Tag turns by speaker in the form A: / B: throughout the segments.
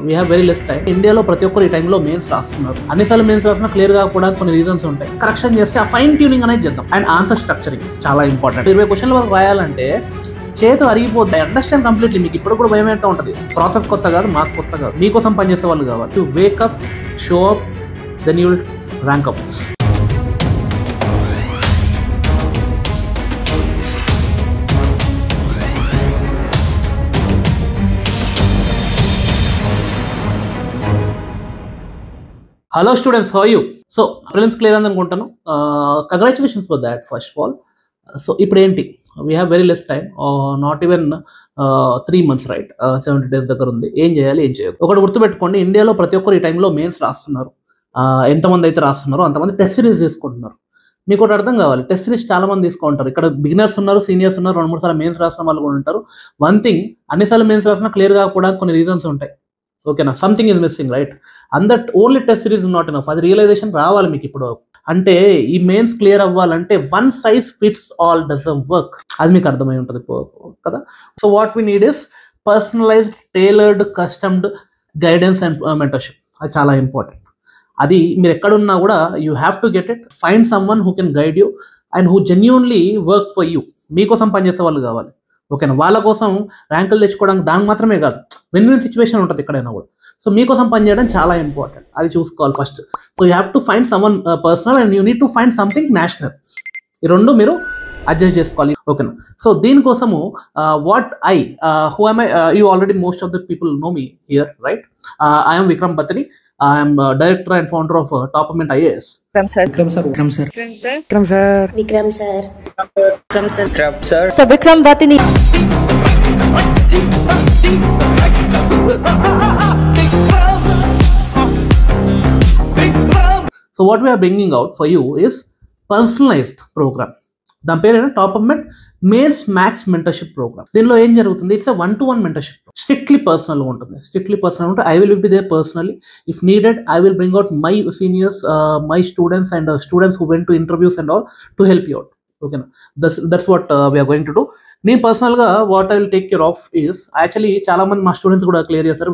A: We have very less time. ఇండియాలో ప్రతి ఒక్కరు ఈ టైంలో మెయిన్స్ రాస్తున్నారు. అన్నిసార్లు మెయిన్స్ రాసినా క్లియర్ కాకపోవడానికి కొన్ని రీజన్స్ ఉంటాయి. కరెక్షన్ చేస్తే ఆ ఫైన్ ట్యూనింగ్ అనేది చేద్దాం. అండ్ ఆన్సర్ స్ట్రక్చరింగ్ చాలా ఇంపార్టెంట్. 20 క్వశ్చన్ల వరకు రాయాలంటే చేతి అరిగిపోతాయి. Understand completely. మీకు ఇప్పుడు కూడా భయం ఎంత ఉంటుంది. ప్రాసెస్ కొత్త కాదు, మాకు కొత్త కాదు. మీకోసం పనిచేసే వాళ్ళు కావాలి. To wake up, show up, then you will rank up. Hello students, how are you? So prelims clear అని అనుకుంటాను. Congratulations for that first of all. So ఇప్పుడు ఏంటి, we have very less time, not even 3 months, right? 70 days దగ్గర ఉంది. ఏం చేయాలి, ఏం చేయాలి? ఒకటి గుర్తుపెట్టుకోండి, ఇండియాలో ప్రతి ఒక్కరు ఈ టైంలో మెయిన్స్ రాస్తున్నారు. ఎంతమంది అయితే రాస్తున్నారో అంతమంది టెస్ట్ సిరీస్ తీసుకుంటున్నారు. మీకు ఒకటి అర్థం కావాలి, టెస్ట్ సిరీస్ చాలా మంది తీసుకుంటారు. ఇక్కడ బిగినర్స్ ఉన్నారు, సీనియర్స్ ఉన్నారు, 2-3 సార్లు మెయిన్స్ రాసిన వాళ్ళు కూడా ఉంటారు. వన్ థింగ్, అన్నిసార్లు మెయిన్స్ రాసినా క్లియర్ కాకపోవడానికి కొన్ని రీజన్స్ ఉంటాయి. ఓకేనా? Something is missing, right? And that only test series not enough. అది రియలైజేషన్ రావాలి మీకు ఇప్పుడు. అంటే ఈ మెయిన్స్ క్లియర్ అవ్వాలంటే one size fits all doesn't work. అది మీకు అర్థమై ఉంటుంది కదా. So what we need is personalised, tailored, customed guidance and mentorship. అది చాలా ఇంపార్టెంట్. అది మీరు ఎక్కడున్నా కూడా you have to get it. Find someone who can guide you and who genuinely work for you. మీకోసం పనిచేసే వాళ్ళు కావాలి. ఓకేనా? వాళ్ళ కోసం ర్యాంకులు తెచ్చుకోవడానికి దానికి మాత్రమే కాదు, విన్ విన్ సిచ్యువేషన్ ఉంటుంది ఎక్కడైనా కూడా. సో మీకోసం పనిచేయడం చాలా ఇంపార్టెంట్. అది చూసుకోవాలి first. So you have to find someone personal and you need to find something national. ఈ రెండు మీరు అడ్జస్ట్ చేసుకోవాలి. ఓకేనా? సో దీనికోసము what who am I? You already most of the people know me here, right? I am Vikram Batani. I am director and founder of Topament IAS.
B: Vikram sir.
C: Vikram sir. Vikram sir.
B: Vikram sir.
D: Vikram sir.
B: Vikram sir.
C: Vikram sir.
B: So Vikram Batini.
A: So what we are bringing out for you is personalized program. దాని పేరు టాపమెంట్ mains max mentorship program. దీనిలో ఏం జరుగుతుంది, it's 1-to-1 mentorship. Strictly personal ఉంటుంది. Strictly personal ఉంటే I will be there personally. If needed I will bring out my seniors, my students and students who went to interviews and all to help you out. ఓకేనా? That's what we're going to do. నేను పర్సనల్గా what I will take care of is, actually చాలా మంది మా students కూడా clear చేస్తారు.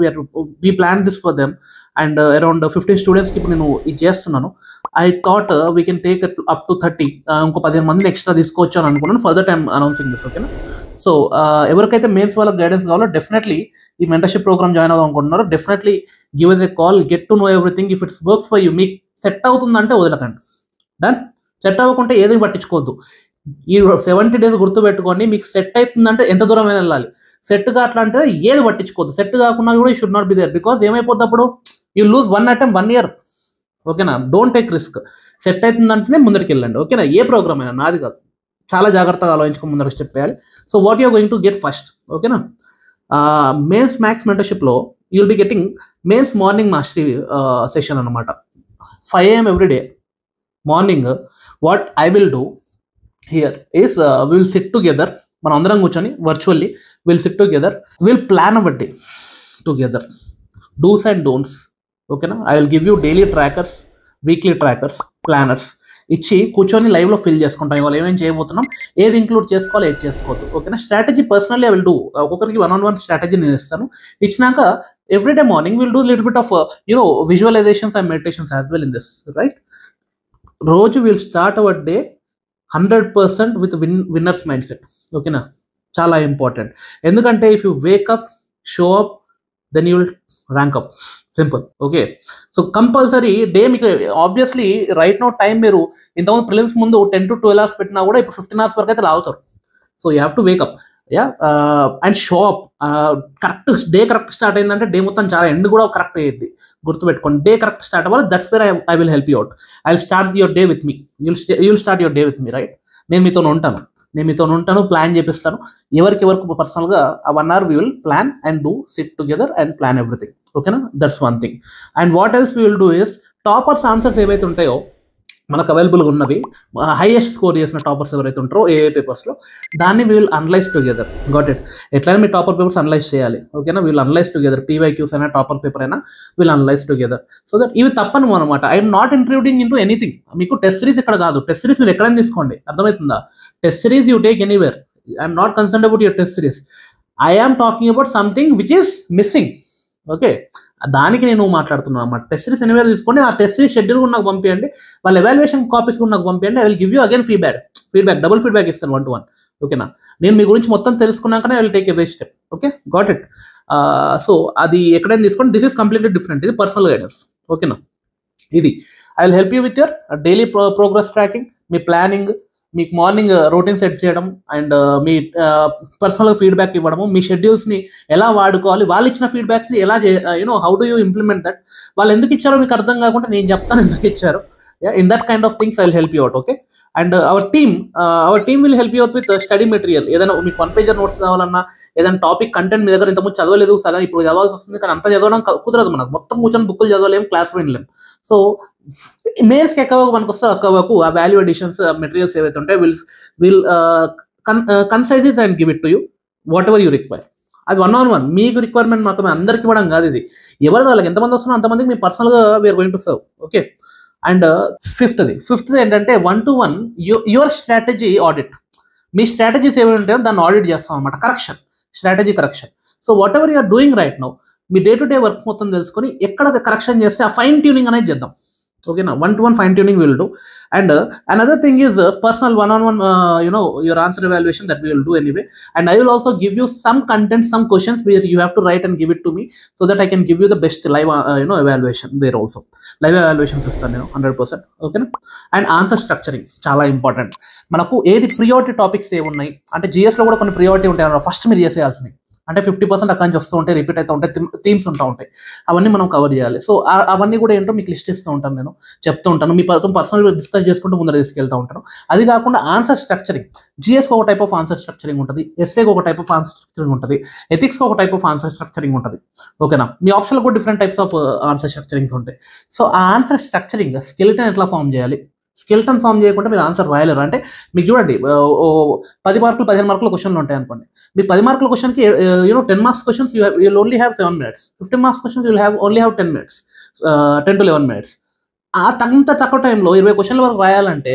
A: We plan this for them and around 15 స్టూడెంట్స్కి ఇప్పుడు నేను ఇది చేస్తున్నాను. I thought we can take up to 30, ఇంకో 15 మందిని ఎక్స్ట్రా తీసుకోవచ్చు అని అనుకున్నాను. Further time announcing this. ఓకేనా? సో ఎవరికైతే మెయిన్స్ వాళ్ళకి గైడెన్స్ కావాలో డెఫినెట్లీ ఈ మెంటర్షిప్ ప్రోగ్రామ్ జాయిన్ అవుదాం అనుకుంటున్నారో definitely give a call, get to know everything. If it's works for you, మీకు సెట్ అవుతుందంటే వదలకండి. డన్. సెట్ అవ్వకుంటే ఏది పట్టించుకోవద్దు. ఈ 70 days గుర్తుపెట్టుకోండి. మీకు సెట్ అవుతుందంటే ఎంత దూరం అయినా వెళ్ళాలి. సెట్ కావట్లంటే ఏది పట్టించుకోవద్దు. సెట్ కాకుండా కూడా you should not be there. Because ఏమైపోద్ది అప్పుడు, యూ లూజ్ 1 attempt 1 year. ఓకేనా? Don't take risk. సెట్ అవుతుందంటేనే ముందరికి వెళ్ళండి. ఓకేనా? ఏ ప్రోగ్రామ్ అయినా, నాది కాదు. చాలా జాగ్రత్తగా ఆలోచించుకుని ముందరకు స్టెప్ వేయాలి. So what you're going to get first, ఓకేనా? మెయిన్స్ మ్యాక్స్ మెంటర్షిప్లో you will be getting mains morning mastery session అనమాట. 5 AM every day morning. What I will do here is we will sit together. మనం అందరం కూర్చొని virtually will sit together. Will plan our day together, dos and don'ts. ఓకేనా? I will give you daily trackers, weekly trackers, planners ఇచ్చి కూర్చొని లైవ్లో fill చేసుకుంటాం. ఇవాళ ఏమేమి చేయబోతున్నాం, ఏది ఇంక్లూడ్ చేసుకోవాలి, ఏది చేసుకోవద్దు. ఓకేనా? Strategy personally I will do. ఒక్కొక్కరికి 1-on-1 స్ట్రాటజీ నేను ఇస్తాను. ఇచ్చినాక everyday morning will do little bit of visualisations and meditations as well in this, right? రోజు will start our day 100% with winners mindset. ఓకేనా? చాలా ఇంపార్టెంట్. ఎందుకంటే if you wake up, show up, then you will rank up. Simple. Okay? So compulsory day మీకు obviously right no time మీరు ఇంతకుముందు prelims ముందు 10 to 12 hours పెట్టినా కూడా ఇప్పుడు 15 hours వరకు అయితే లాగుతారు. So you have to wake up and show up. Correct day correct start అయిందంటే డే మొత్తం చాలా ఎండ్ కూడా కరెక్ట్ అయ్యింది. గుర్తుపెట్టుకోండి, డే కరెక్ట్ స్టార్ట్ అవ్వాలి. That's where I will help you out. I will start your day with me. You'll start your day with me, right? నేను మీతో ఉంటాను, ప్లాన్ చేపిస్తాను. ఎవరికి పర్సనల్గా 1 hour we will plan and do sit together and plan everything. ఓకేనా? That's one thing. And what else we will do is, toppers answers ఏవైతే ఉంటాయో మనకు అవైలబుల్గా ఉన్నవి, హైయెస్ట్ స్కోర్ చేసిన టాపర్స్ ఎవరైతే ఉంటారో ఏ పేపర్స్లో, దాన్ని we will analyse together. Got it? ఎట్లయినా మీ టాపర్ పేపర్స్ అనలైజ్ చేయాలి. ఓకేనా? We'll analyse together. PYQs అయినా టాపర్ పేపర్ అయినా we'll analyse together. So that ఇవి తప్పను అనమాట. I'm not intruding into anything. మీకు టెస్ట్ సిరీస్ ఇక్కడ కాదు. టెస్ట్ సిరీస్ మీరు ఎక్కడైనా తీసుకోండి. అర్థమవుతుందా? Test series you take anywhere. I'm not concerned about your test series. I am talking about something which is missing. Okay, దానికి నేను మాట్లాడుతున్నాను అన్నమాట. టెస్ట్ సిరీస్ ఎనివేర్ తీసుకోండి, ఆ టెస్ట్ సిరీస్ షెడ్యూల్ కూడా నాకు పంపించండి, వాళ్ళ ఎవాల్యుయేషన్ కాపీస్ కూడా నాకు పంపించండి. I will give you again feedback double feedback ఇస్తాను 1-to-1. ఓకేనా, నేను మీ గురించి మొత్తం తెలుసుకున్నాకనే I will take a step. Okay, got it. So అది ఎక్కడైనా తీసుకోండి, దిస్ ఈస్ కంప్లీట్లీ డిఫరెంట్, ఇది పర్సనల్ గైడెన్స్. ఓకేనా, ఇది I will help you with your daily progress tracking, మీ ప్లానింగ్, మీకు మార్నింగ్ రొటీన్ సెట్ చేయడం, అండ్ మీ పర్సనల్ ఫీడ్బ్యాక్ ఇవ్వడము, మీ షెడ్యూల్స్ని ఎలా వాడుకోవాలి, వాళ్ళు ఇచ్చిన ఫీడ్బ్యాక్స్ని ఎలా how do you implement that, వాళ్ళు ఎందుకు ఇచ్చారో మీకు అర్థం కాకుండా నేను చెప్తాను ఎందుకు ఇచ్చారు. In that kind of things I'll help you out. Okay, and our team will help you out with study material. ఏదైనా మీకు 1-pager నోట్స్ కావాలన్నా, ఏదైనా టాపిక్ కంటెంట్ మీ దగ్గర ఇంతకుముందు చదవలేదు, సగం ఇప్పుడు చదవాల్సి వస్తుంది, కానీ అంత చదవడం కుదరదు మనకు, మొత్తం కూర్చొని బుక్కులు చదవలేము, క్లాస్ వినలేము. సో మెయిన్స్కి ఎక్కువ మనకు వస్తే ఎక్కువకు ఆ వాల్యూ అడిషన్స్ మెటీరియల్స్ ఏవైతే ఉంటాయి will concise and give it to you what ever you require. అది 1-on-1 మీకు రిక్వైర్మెంట్ మాత్రమే, అందరికి ఇవ్వడం కాదు ఇది. ఎవరి వాళ్ళకి ఎంతమంది వస్తున్నా అంతమందికి మీ పర్సనల్గా we're going to serve. Okay, and ఫిఫ్త్ది ఏంటంటే 1-to-1 యువర్ స్ట్రాటజీ ఆడిట్. మీ స్ట్రాటజీస్ ఏమి ఉంటాయో దాన్ని ఆడిట్ చేస్తాం అనమాట, strategy correction. So whatever you're doing right now, మీ డే టు డే వర్క్ మొత్తం తెలుసుకొని ఎక్కడ కరెక్షన్ చేస్తే ఆ ఫైన్ ట్యూనింగ్ అనేది చేద్దాం. ఓకేనా, 1-to-1 fine tuning we will do. And another thing is personal 1-on-1 your answer evaluation that we will do anyway. And I will also give you some content, some questions where you have to write and give it to me, so that I can give you the best live evaluation there also. Live evaluations ఇస్తాను నేను 100%. ఓకేనా, and answer structuring చాలా important. మనకు ఏది priority topics ఏమి ఉన్నాయి అంటే, జిఎస్లో కూడా కొన్ని ప్రియారిటీ ఉంటాయి అన్నమాట, ఫస్ట్ మీరు చేసేయాల్సినవి. అంటే 50% అక్కడి నుంచి వస్తూ ఉంటాయి, రిపీట్ అవుతూ ఉంటాయి, థీమ్స్ ఉంటాయి, అవన్నీ మనం కవర్ చేయాలి. సో అవన్నీ కూడా ఏంటో మీకు లిస్ట్ ఇస్తూ ఉంటాను, నేను చెప్తూ ఉంటాను, మీ పర్సనల్ డిస్కస్ చేసుకుంటూ ముందర తీసుకెళ్తూ ఉంటాను. అది కాకుండా ఆన్సర్ స్ట్రక్చరింగ్, జిఎస్కి ఒక టైప్ ఆఫ్ ఆన్సర్ స్ట్రక్చరింగ్ ఉంటుంది, ఎస్ఏకి ఒక టైప్ ఆఫ్ ఆన్సర్ స్ట్రక్చరింగ్ ఉంటుంది, ఎథిక్స్కి ఒక టైప్ ఆఫ్ ఆన్సర్ స్ట్రక్చరింగ్ ఉంటుంది. ఓకేనా, మీ ఆప్షన్లో కూడా డిఫరెంట్ టైప్స్ ఆఫ్ ఆన్సర్ స్ట్రక్చరింగ్స్ ఉంటాయి. సో ఆ ఆన్సర్ స్ట్రక్చరింగ్ స్కెలిటన్ ఎట్లా ఫామ్ చేయాలి, స్కెలిటన్ ఫామ్ చేయకుండా మీరు ఆన్సర్ రాయలేరు. అంటే మీకు చూడండి, 10 మార్కులు 15 మార్కుల క్వశ్చన్లు ఉంటాయి అనుకోండి, మీ 10 మార్కుల క్వశ్చన్కి 10 marks questions you will only have 7 minutes, 15 marks questions you only have 10 minutes, 10 to 11 minutes. అంత తక్కువ టైంలో 20 క్వశ్చన్ల వరకు రాయాలంటే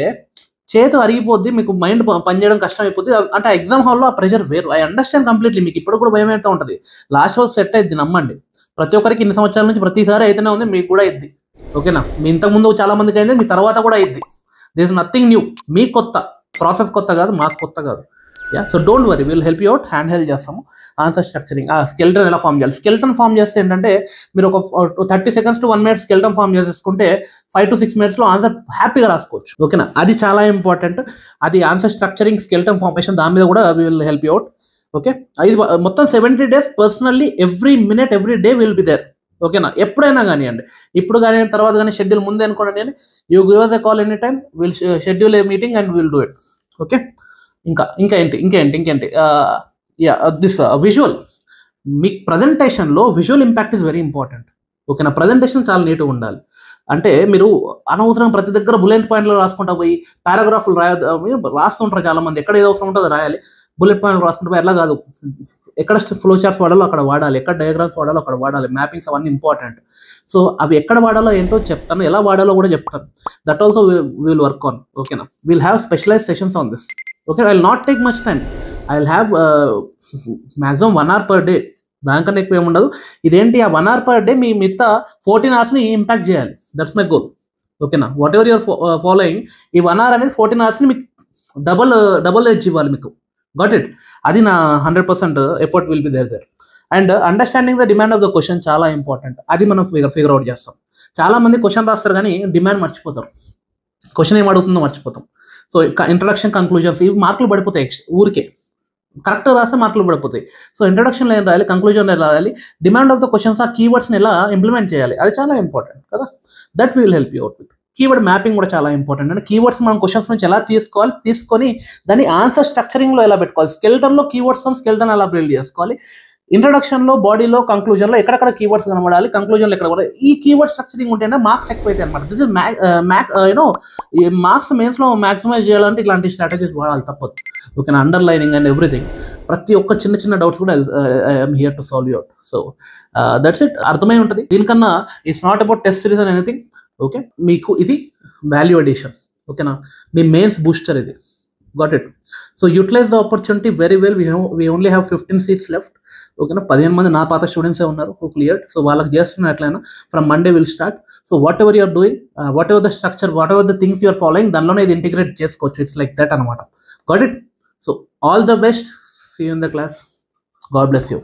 A: చేతి అరిగిపోద్ది, మీకు మైండ్ పనిచేయడం కష్టం అయిపోద్ది. అంటే ఎగ్జామ్ హాల్లో ఆ ప్రెషర్ వేరు. ఐ అండర్స్టాండ్ కంప్లీట్లీ, మీకు ఇప్పుడు కూడా భయం అయితే ఉంటుంది, లాస్ట్ వరకు సెట్ అయింది, నమ్మండి. ప్రతి ఒక్కరికి ఇన్ని సంవత్సరాల నుంచి ప్రతిసారి అయితేనే ఉంది, మీకు కూడా అయింది. ఓకేనా, మీ ఇంతకుముందు చాలా మందికి అయింది, మీ తర్వాత కూడా అయింది. దిస్ ఇస్ నథింగ్ న్యూ, మీ కొత్త ప్రాసెస్ కొత్త కాదు, మాకు కొత్త కాదు. So don't worry, will help you out, hand help చేస్తాము. ఆన్సర్ స్ట్రక్చరింగ్, స్కెల్టన్ ఎలా ఫామ్ చేయాలి, స్కెల్టన్ ఫామ్ చేస్తే ఏంటంటే, మీరు ఒక 30 seconds to 1 minute skeleton form చేసుకుంటే 5 to 6 minutes ఆన్సర్ హ్యాపీగా రాసుకోవచ్చు. ఓకేనా, అది చాలా ఇంపార్టెంట్. అది ఆన్సర్ స్ట్రక్చరింగ్, స్కెల్టన్ ఫార్మేషన్, దాని మీద కూడా will help you out. Okay, ఇది మొత్తం 70 days personally, every minute every day will be there. ఓకేనా, ఎప్పుడైనా కానివ్వండి, ఇప్పుడు కానీ తర్వాత కానీ, షెడ్యూల్ ముందే అనుకోండి, నేను you give us a call any time, will schedule a meeting and will do it. Okay, ఇంకేంటి దిస్ విజువల్, మీ ప్రజెంటేషన్లో visual impact is very important. ఓకేనా, ప్రజెంటేషన్ చాలా నీట్గా ఉండాలి. అంటే మీరు అనవసరం ప్రతి దగ్గర బుల్లెట్ పాయింట్లు రాసుకుంటా పోయి పారాగ్రాఫ్లు రాస్తుంటారు చాలా మంది, ఎక్కడ ఏదో అవసరం ఉంటుందో రాయాలి, బుల్లెట్ పాయింట్లు రాసుకుంటూ పోయి అట్లా కాదు. ఎక్కడ ఫ్లో చార్ట్స్ వాడాలో అక్కడ వాడాలి, ఎక్కడ డయాగ్రామ్స్ వాడాలో అక్కడ వాడాలి, మ్యాపింగ్స్ అవన్నీ ఇంపార్టెంట్. సో అవి ఎక్కడ వాడాలో ఏంటో చెప్తాను, ఎలా వాడాలో కూడా చెప్తాను. That also will work on. ఓకేనా, will have specialise sessions on this. Okay, I will not take much time, I will have maximum 1 hour per day, దానికన్నా ఎక్కువ ఏముండదు. ఇదేంటి, ఆ 1 hour per day మీ మిగతా 14 hours ఇంపాక్ట్ చేయాలి. That's my goal. ఓకేనా, what ever you're following, ఈ 1 hour అనేది 14 hours మీకు డబుల్ ఎడ్జ్ ఇవ్వాలి మీకు. గాట్ ఇట్, అది నా 100% effort will be there. And understanding the demand of the question చాలా ఇంపార్టెంట్, అది మనం ఫిగర్ అవుట్ చేస్తాం. చాలా మంది క్వశ్చన్ రాస్తారు కానీ డిమాండ్ మర్చిపోతారు, క్వశ్చన్ ఏం అడుగుతుందో మర్చిపోతాం. సో ఇంట్రడక్షన్, కంక్లూజన్స్, ఇవి మార్కులు పడిపోతాయి ఊరికే, కరెక్ట్ రాస్తే మార్కులు పడిపోతాయి. సో ఇంట్రడక్షన్లో ఏం రాయాలి, కంక్లూజన్లో ఏం రాయాలి, డిమాండ్ ఆఫ్ ద క్వశ్చన్స్, ఆ కీవర్డ్స్ని ఎలా ఇంప్లిమెంట్ చేయాలి, అది చాలా ఇంపార్టెంట్ కదా. That will help you out with. Keyword mapping కూడా చాలా ఇంపార్టెంట్. అంటే కీవర్డ్స్ మనం క్వశ్చన్స్ నుంచి ఎలా తీసుకొని దాన్ని ఆన్సర్ స్ట్రక్చరింగ్లో ఎలా పెట్టుకోవాలి, స్కెల్టన్లో కీవర్డ్స్ స్కెల్టన్ ఎలా బిల్డ్ చేసుకోవాలి, ఇంట్రడక్షన్లో, బాడీలో, కంక్లూజన్లో ఎక్కడెక్కడ కీవర్డ్స్ కనబడాలి, కంక్లూజన్లో ఎక్కడ కూడా ఈ కీవర్డ్ స్ట్రక్చరింగ్ ఉంటేనే మార్క్స్ ఎక్కువ అవుతాయి అనమాట. దిస్ ఇస్ మార్క్స్ మెయిన్స్లో మ్యాక్సిమైజ్ చేయాలంటే ఇలాంటి స్ట్రాటజీస్ వాడాలి, తప్పదు. ఓకేనా, అండర్లైనింగ్ అండ్ ఎవ్రీథింగ్, ప్రతి ఒక్క చిన్న డౌట్స్ కూడా I'm here to solve you out. So that's it, అర్థమై ఉంటుంది. దీనికన్నా it's not about test series and anything. Okay, మీకు ఇది వాల్యూ అడిషన్. ఓకేనా, మీ మెయిన్స్ బూస్టర్ ఇది. Got it? So utilize the opportunity very well. We only have 15 seats left. ఓకేనా 15 మంది నా పాత స్టూడెంట్సే ఉన్నారు హూ క్లియర్డ్. సో వాళ్ళకి చేస్తున్నా ఎట్లయినా from Monday will start. So whatever you're doing, whatever the structure, whatever the things you're following, దానిలోనే ఇది ఇంటిగ్రేట్ చేసుకోవచ్చు. ఇట్స్ లైక్ దట్ అనమాట. Got it? So all the best. See you in the class. God bless you.